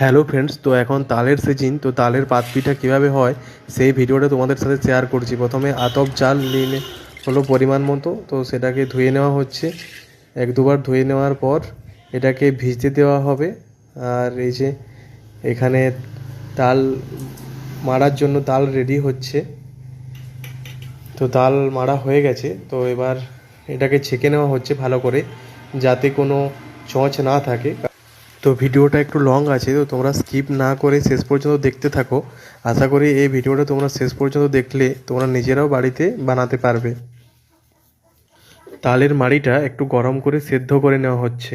Hello friends, তো এখন তালের সিজন। তো তালের পাত পিঠা কীভাবে হয় সেই ভিডিওটা তোমাদের সাথে শেয়ার করছি। প্রথমে আতপ চাল নিয়ে হলো পরিমাণ মতো, তো সেটাকে ধুয়ে নেওয়া হচ্ছে। এক দুবার ধুয়ে নেওয়ার পর এটাকে ভিজতে দেওয়া হবে। আর এই যে এখানে তাল মাড়ার জন্য তাল রেডি হচ্ছে। তো তাল মাড়া হয়ে গেছে, তো এবার এটাকে ছেঁকে নেওয়া হচ্ছে ভালো করে, যাতে কোনো ছঁচ না থাকে। তো ভিডিওটা একটু লং আছে, তো তোমরা স্কিপ না করে শেষ পর্যন্ত দেখতে থাকো। আশা করি এই ভিডিওটা তোমরা শেষ পর্যন্ত দেখলে তোমরা নিজেরাও বাড়িতে বানাতে পারবে। তালের মাড়িটা একটু গরম করে সেদ্ধ করে নেওয়া হচ্ছে।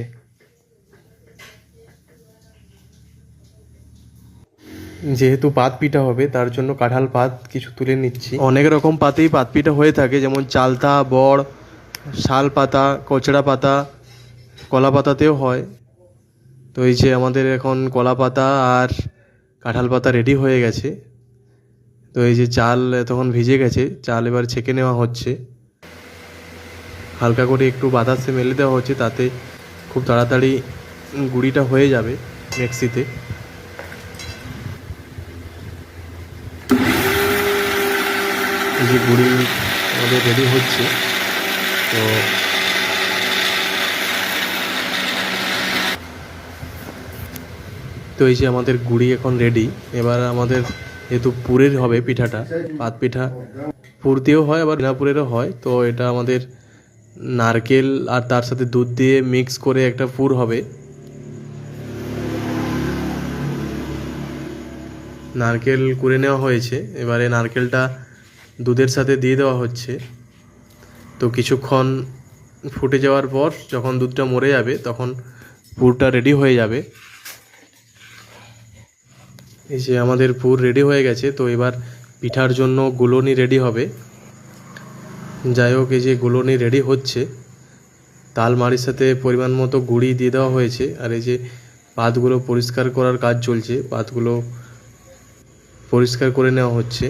যেহেতু পাত পিঠা হবে তার জন্য কাঁঠাল পাত কিছু তুলে নিচ্ছি। অনেক রকম পাতেই পাত পিঠা হয়ে থাকে, যেমন চালতা, বড়, শাল পাতা, কচড়া পাতা, কলা পাতাতেও হয়। তো এই যে আমাদের এখন কলা পাতা আর কাঁঠাল পাতা রেডি হয়ে গেছে। তো এই যে চাল তখন ভিজে গেছে, চাল এবার ছেঁকে নেওয়া হচ্ছে। হালকা করে একটু বাতাসে মেলে দেওয়া হচ্ছে, তাতে খুব তাড়াতাড়ি গুঁড়িটা হয়ে যাবে মিক্সিতে। এই যে গুঁড়ি আমাদের রেডি হচ্ছে। তো তো এই যে আমাদের গুঁড়ি এখন রেডি। এবার আমাদের যেহেতু পুরের হবে পিঠাটা, পাত পিঠা পুর দিয়েও হয় আবার বিনা পুরেরও হয়। তো এটা আমাদের নারকেল আর তার সাথে দুধ দিয়ে মিক্স করে একটা পুর হবে। নারকেল কুড়ে নেওয়া হয়েছে, এবারে নারকেলটা দুধের সাথে দিয়ে দেওয়া হচ্ছে। তো কিছুক্ষণ ফুটে যাওয়ার পর যখন দুধটা মরে যাবে তখন পুরটা রেডি হয়ে যাবে। এই যে আমাদের পুর রেডি হয়ে গেছে। তো এবার পিঠার জন্য গুলোনি রেডি হবে। যাই হোক, এই যে গুলোনি রেডি হচ্ছে, তাল মাড়ির সাথে পরিমাণ মতো গুঁড়ি দিয়ে দেওয়া হয়েছে। আর এই যে পাতগুলো পরিষ্কার করার কাজ চলছে, পাতগুলো পরিষ্কার করে নেওয়া হচ্ছে।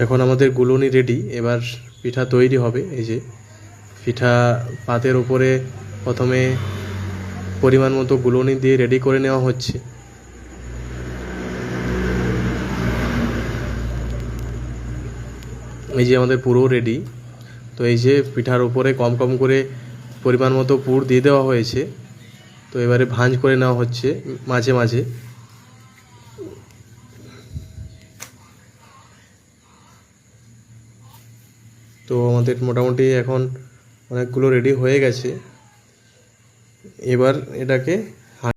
এখন আমাদের গুলোনি রেডি, এবার পিঠা তৈরি হবে। এই যে পিঠা পাতের উপরে প্রথমে পরিমাণ মতো গুলোনি দিয়ে রেডি করে নেওয়া হচ্ছে। এই যে আমাদের পুরো রেডি। তো এই যে পিঠার উপরে কম কম করে পরিমাণ মতো পুর দিয়ে দেওয়া হয়েছে। তো এবারে ভাঁজ করে নেওয়া হচ্ছে মাঝে মাঝে। তো আমাদের মোটামুটি এখন অনেকগুলো রেডি হয়ে গেছে। এবার এটাকে